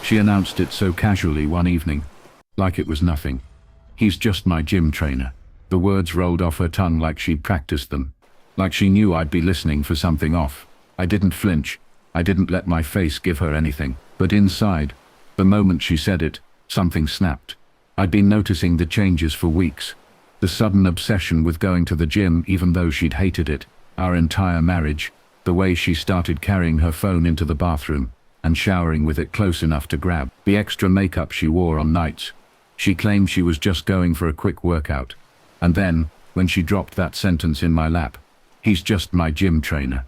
She announced it so casually one evening, like it was nothing. "He's just my gym trainer." The words rolled off her tongue like she'd practiced them, like she knew I'd be listening for something off. I didn't flinch. I didn't let my face give her anything. But inside, the moment she said it, something snapped. I'd been noticing the changes for weeks. The sudden obsession with going to the gym even though she'd hated it, our entire marriage, the way she started carrying her phone into the bathroom and showering with it close enough to grab, the extra makeup she wore on nights. She claimed she was just going for a quick workout. And then, when she dropped that sentence in my lap, "He's just my gym trainer,"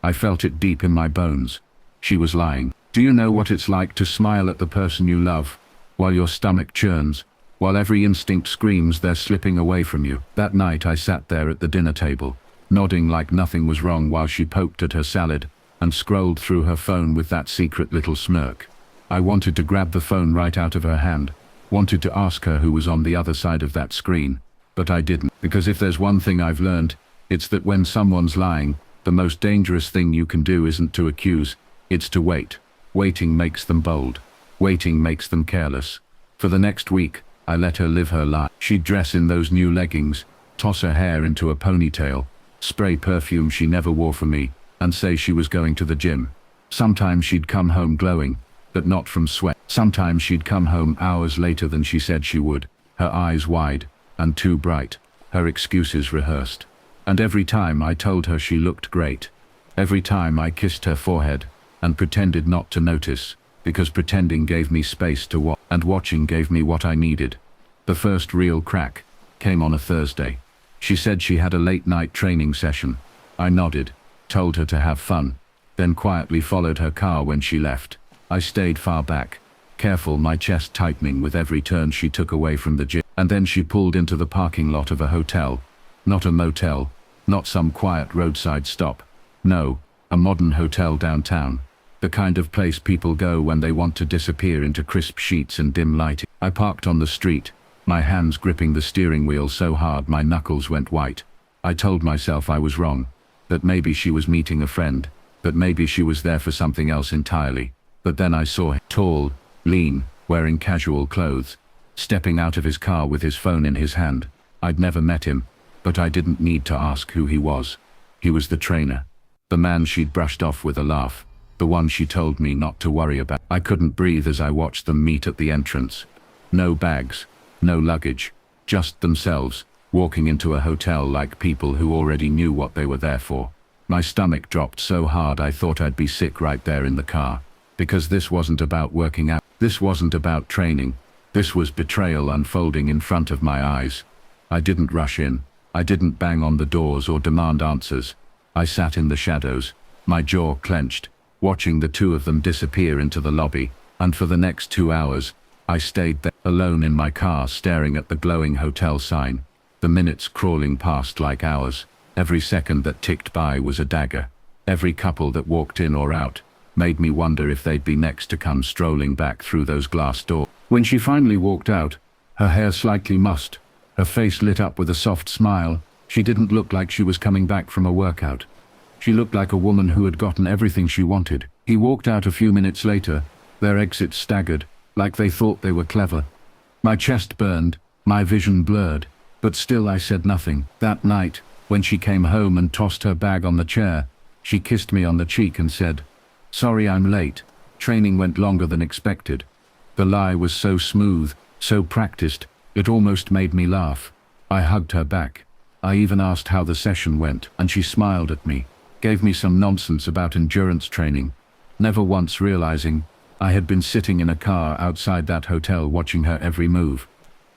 I felt it deep in my bones. She was lying. Do you know what it's like to smile at the person you love, while your stomach churns, while every instinct screams they're slipping away from you? That night I sat there at the dinner table, nodding like nothing was wrong while she poked at her salad and scrolled through her phone with that secret little smirk. I wanted to grab the phone right out of her hand, wanted to ask her who was on the other side of that screen, but I didn't, because if there's one thing I've learned, it's that when someone's lying, the most dangerous thing you can do isn't to accuse, it's to wait. Waiting makes them bold. Waiting makes them careless. For the next week, I let her live her life. She'd dress in those new leggings, toss her hair into a ponytail, spray perfume she never wore for me, and say she was going to the gym. Sometimes she'd come home glowing, but not from sweat. Sometimes she'd come home hours later than she said she would, her eyes wide and too bright, her excuses rehearsed. And every time I told her she looked great. Every time I kissed her forehead and pretended not to notice, because pretending gave me space to watch, and watching gave me what I needed. The first real crack came on a Thursday. She said she had a late-night training session. I nodded, told her to have fun, then quietly followed her car when she left. I stayed far back, careful, my chest tightening with every turn she took away from the gym. And then she pulled into the parking lot of a hotel. Not a motel, not some quiet roadside stop. No, a modern hotel downtown. The kind of place people go when they want to disappear into crisp sheets and dim lighting. I parked on the street, my hands gripping the steering wheel so hard my knuckles went white. I told myself I was wrong, that maybe she was meeting a friend, that maybe she was there for something else entirely. But then I saw him, tall, lean, wearing casual clothes, stepping out of his car with his phone in his hand. I'd never met him, but I didn't need to ask who he was. He was the trainer, the man she'd brushed off with a laugh, the one she told me not to worry about. I couldn't breathe as I watched them meet at the entrance. No bags, no luggage, just themselves, walking into a hotel like people who already knew what they were there for. My stomach dropped so hard I thought I'd be sick right there in the car, because this wasn't about working out. This wasn't about training. This was betrayal unfolding in front of my eyes. I didn't rush in. I didn't bang on the doors or demand answers. I sat in the shadows, my jaw clenched, watching the two of them disappear into the lobby, and for the next 2 hours, I stayed there, alone in my car staring at the glowing hotel sign, the minutes crawling past like hours. Every second that ticked by was a dagger. Every couple that walked in or out made me wonder if they'd be next to come strolling back through those glass doors. When she finally walked out, her hair slightly mussed, her face lit up with a soft smile, she didn't look like she was coming back from a workout. She looked like a woman who had gotten everything she wanted. He walked out a few minutes later, their exits staggered, like they thought they were clever. My chest burned, my vision blurred, but still I said nothing. That night, when she came home and tossed her bag on the chair, she kissed me on the cheek and said, "Sorry I'm late. Training went longer than expected." The lie was so smooth, so practiced, it almost made me laugh. I hugged her back. I even asked how the session went, and she smiled at me, gave me some nonsense about endurance training, never once realizing I had been sitting in a car outside that hotel watching her every move.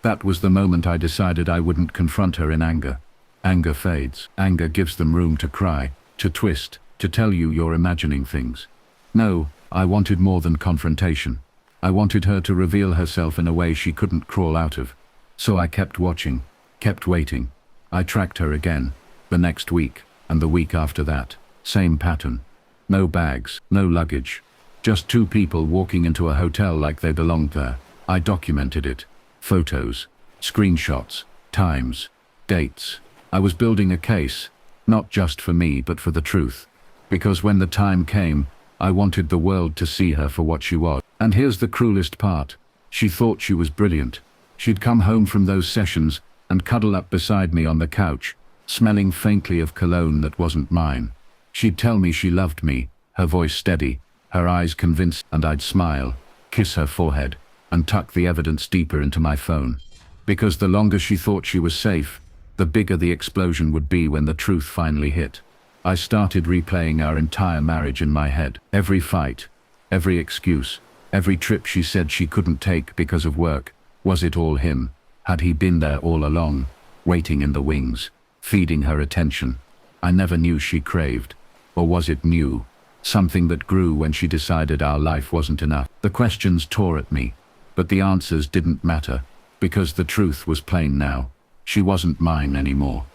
That was the moment I decided I wouldn't confront her in anger. Anger fades. Anger gives them room to cry, to twist, to tell you you're imagining things. No, I wanted more than confrontation. I wanted her to reveal herself in a way she couldn't crawl out of. So I kept watching, kept waiting. I tracked her again, the next week, and the week after that. Same pattern. No bags, no luggage. Just two people walking into a hotel like they belonged there. I documented it. Photos, screenshots, times, dates. I was building a case, not just for me but for the truth. Because when the time came, I wanted the world to see her for what she was. And here's the cruelest part. She thought she was brilliant. She'd come home from those sessions and cuddle up beside me on the couch, smelling faintly of cologne that wasn't mine. She'd tell me she loved me, her voice steady, her eyes convinced, and I'd smile, kiss her forehead, and tuck the evidence deeper into my phone. Because the longer she thought she was safe, the bigger the explosion would be when the truth finally hit. I started replaying our entire marriage in my head. Every fight, every excuse, every trip she said she couldn't take because of work. Was it all him? Had he been there all along, waiting in the wings, feeding her attention I never knew she craved? Or was it new, something that grew when she decided our life wasn't enough? The questions tore at me, but the answers didn't matter, because the truth was plain now. She wasn't mine anymore.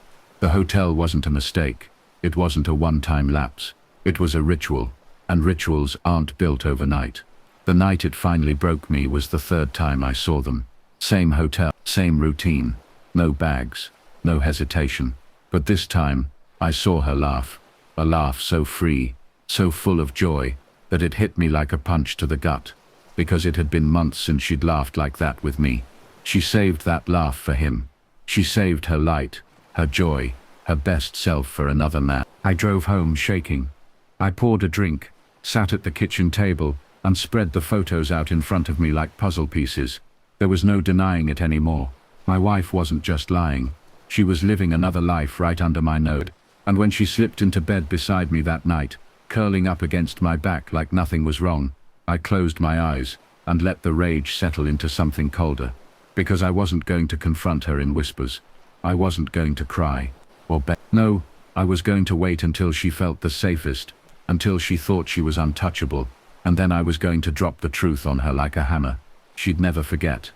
The hotel wasn't a mistake. It wasn't a one-time lapse. It was a ritual, and rituals aren't built overnight. The night it finally broke me was the third time I saw them. Same hotel, same routine, no bags, no hesitation. But this time, I saw her laugh. A laugh so free, so full of joy, that it hit me like a punch to the gut. Because it had been months since she'd laughed like that with me. She saved that laugh for him. She saved her light, her joy, her best self for another man. I drove home shaking. I poured a drink, sat at the kitchen table, and spread the photos out in front of me like puzzle pieces. There was no denying it anymore. My wife wasn't just lying. She was living another life right under my nose. And when she slipped into bed beside me that night, curling up against my back like nothing was wrong, I closed my eyes and let the rage settle into something colder. Because I wasn't going to confront her in whispers. I wasn't going to cry or beg. No, I was going to wait until she felt the safest, until she thought she was untouchable, and then I was going to drop the truth on her like a hammer. She'd never forget.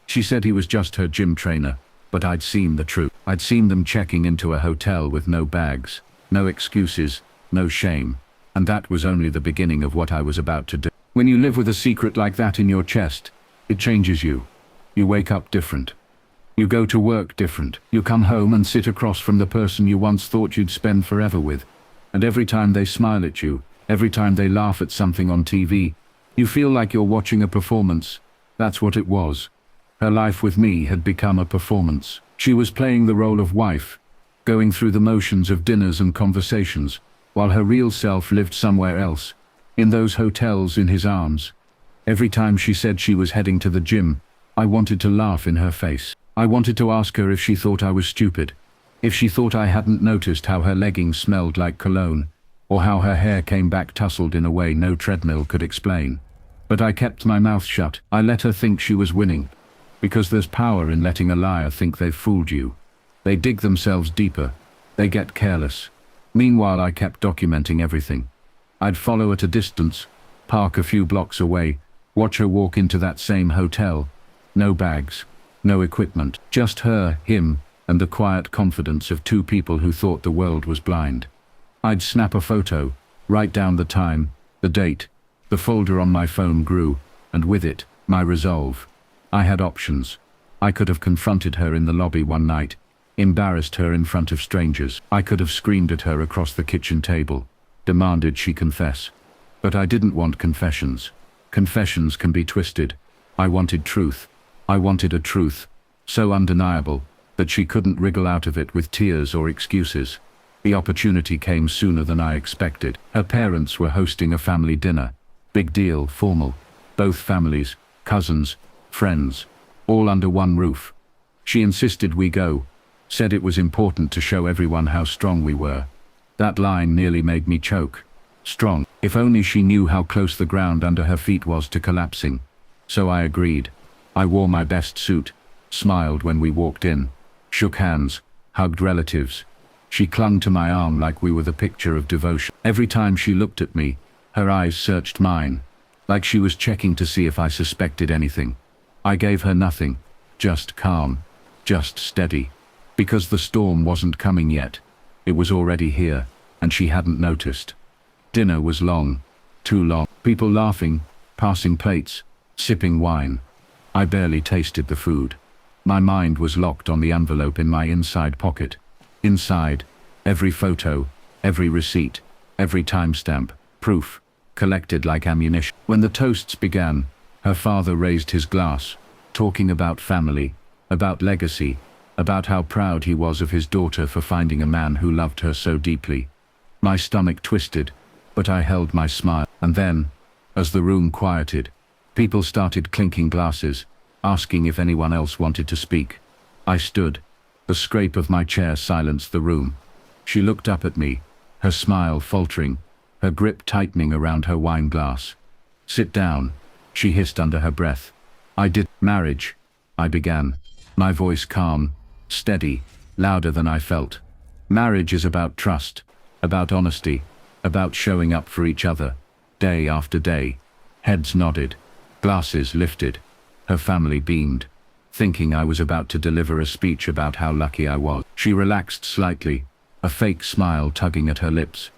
She said he was just her gym trainer, but I'd seen the truth. I'd seen them checking into a hotel with no bags, no excuses, no shame, and that was only the beginning of what I was about to do. When you live with a secret like that in your chest, it changes you. You wake up different. You go to work different. You come home and sit across from the person you once thought you'd spend forever with. And every time they smile at you, every time they laugh at something on TV, you feel like you're watching a performance. That's what it was. Her life with me had become a performance. She was playing the role of wife, going through the motions of dinners and conversations, while her real self lived somewhere else, in those hotels in his arms. Every time she said she was heading to the gym, I wanted to laugh in her face. I wanted to ask her if she thought I was stupid, if she thought I hadn't noticed how her leggings smelled like cologne, or how her hair came back tousled in a way no treadmill could explain. But I kept my mouth shut. I let her think she was winning. Because there's power in letting a liar think they've fooled you. They dig themselves deeper. They get careless. Meanwhile, I kept documenting everything. I'd follow at a distance, park a few blocks away, watch her walk into that same hotel. No bags, no equipment, just her, him, and the quiet confidence of two people who thought the world was blind. I'd snap a photo, write down the time, the date. The folder on my phone grew, and with it, my resolve. I had options. I could have confronted her in the lobby one night, embarrassed her in front of strangers. I could have screamed at her across the kitchen table, demanded she confess. But I didn't want confessions. Confessions can be twisted. I wanted truth. I wanted a truth, so undeniable, that she couldn't wriggle out of it with tears or excuses. The opportunity came sooner than I expected. Her parents were hosting a family dinner. Big deal, formal. Both families, cousins, friends, all under one roof. She insisted we go, said it was important to show everyone how strong we were. That line nearly made me choke. Strong. If only she knew how close the ground under her feet was to collapsing. So I agreed. I wore my best suit, smiled when we walked in, shook hands, hugged relatives. She clung to my arm like we were the picture of devotion. Every time she looked at me, her eyes searched mine, like she was checking to see if I suspected anything. I gave her nothing, just calm, just steady. Because the storm wasn't coming yet. It was already here, and she hadn't noticed. Dinner was long, too long. People laughing, passing plates, sipping wine. I barely tasted the food. My mind was locked on the envelope in my inside pocket. Inside, every photo, every receipt, every timestamp, proof. collected like ammunition. When the toasts began, her father raised his glass, talking about family, about legacy, about how proud he was of his daughter for finding a man who loved her so deeply. My stomach twisted, but I held my smile. And then, as the room quieted, people started clinking glasses, asking if anyone else wanted to speak. I stood. The scrape of my chair silenced the room. She looked up at me, her smile faltering, her grip tightening around her wine glass. "Sit down," she hissed under her breath. Marriage," I began, my voice calm, steady, louder than I felt. "Marriage is about trust, about honesty, about showing up for each other, day after day." Heads nodded, glasses lifted. Her family beamed, thinking I was about to deliver a speech about how lucky I was. She relaxed slightly, a fake smile tugging at her lips.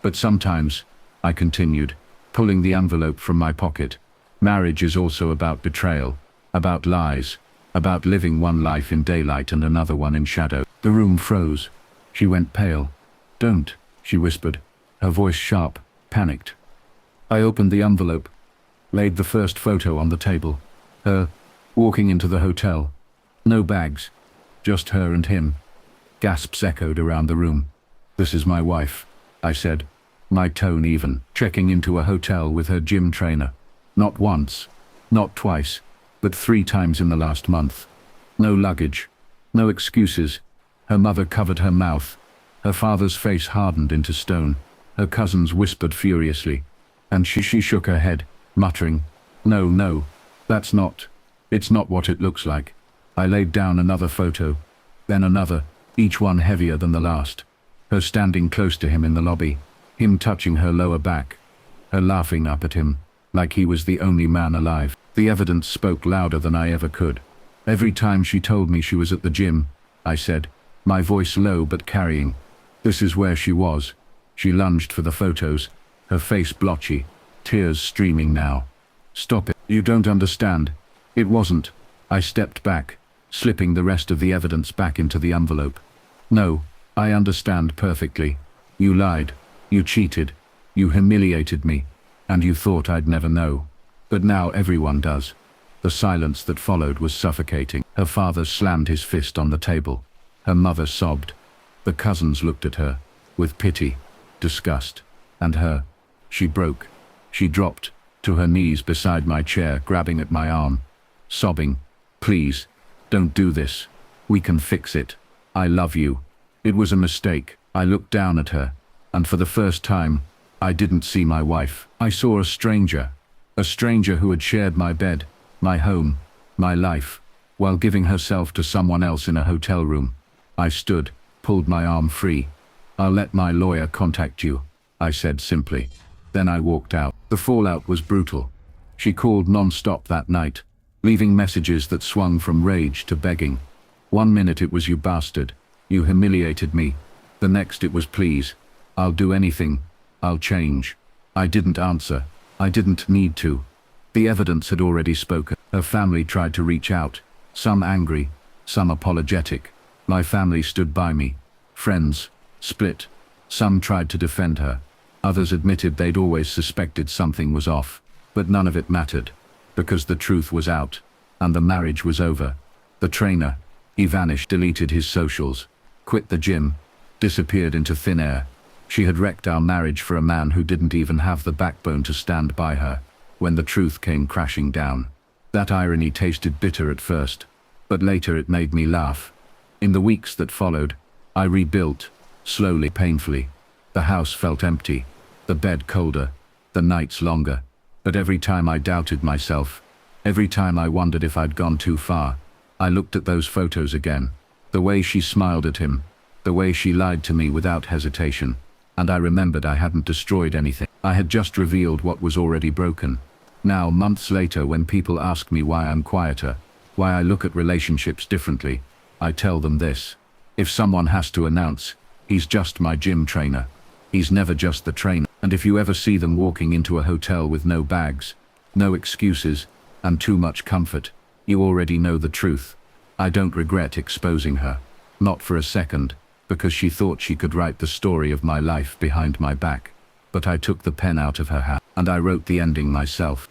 "But sometimes," I continued, pulling the envelope from my pocket, "marriage is also about betrayal, about lies, about living one life in daylight and another one in shadow." The room froze. She went pale. "Don't," she whispered, her voice sharp, panicked. I opened the envelope, laid the first photo on the table. Her, walking into the hotel. No bags, just her and him. Gasps echoed around the room. "This is my wife," I said, my tone even. "Checking into a hotel with her gym trainer. Not once, not twice, but 3 times in the last month. No luggage, no excuses." Her mother covered her mouth. Her father's face hardened into stone. Her cousins whispered furiously. And she shook her head, muttering, No, it's not what it looks like." I laid down another photo, then another, each one heavier than the last. Her standing close to him in the lobby, him touching her lower back, her laughing up at him, like he was the only man alive. The evidence spoke louder than I ever could. Every time she told me she was at the gym, I said, my voice low but carrying, "This is where she was." She lunged for the photos, her face blotchy, tears streaming now. "Stop it. You don't understand. It wasn't." I stepped back, slipping the rest of the evidence back into the envelope. "No, I understand perfectly. You lied, you cheated, you humiliated me, and you thought I'd never know. But now everyone does." The silence that followed was suffocating. Her father slammed his fist on the table. Her mother sobbed. The cousins looked at her, with pity, disgust, and her. She broke. She dropped to her knees beside my chair, grabbing at my arm, sobbing, "Please, don't do this. We can fix it. I love you. It was a mistake." I looked down at her, and for the first time, I didn't see my wife. I saw a stranger who had shared my bed, my home, my life, while giving herself to someone else in a hotel room. I stood, pulled my arm free. "I'll let my lawyer contact you," I said simply. Then I walked out. The fallout was brutal. She called non-stop that night, leaving messages that swung from rage to begging. One minute it was, "You bastard, you humiliated me." The next it was, "Please, I'll do anything, I'll change." I didn't answer. I didn't need to. The evidence had already spoken. Her family tried to reach out, some angry, some apologetic. My family stood by me. Friends split. Some tried to defend her. Others admitted they'd always suspected something was off. But none of it mattered, because the truth was out, and the marriage was over. The trainer, he vanished, deleted his socials, quit the gym, disappeared into thin air. She had wrecked our marriage for a man who didn't even have the backbone to stand by her, when the truth came crashing down. That irony tasted bitter at first, but later it made me laugh. In the weeks that followed, I rebuilt, slowly, painfully. The house felt empty, the bed colder, the nights longer. But every time I doubted myself, every time I wondered if I'd gone too far, I looked at those photos again. The way she smiled at him, the way she lied to me without hesitation. And I remembered I hadn't destroyed anything. I had just revealed what was already broken. Now, months later, when people ask me why I'm quieter, why I look at relationships differently, I tell them this. If someone has to announce, he's just my gym trainer. He's never just the trainer. And if you ever see them walking into a hotel with no bags, no excuses, and too much comfort, you already know the truth. I don't regret exposing her. Not for a second, because she thought she could write the story of my life behind my back. But I took the pen out of her hand. and I wrote the ending myself.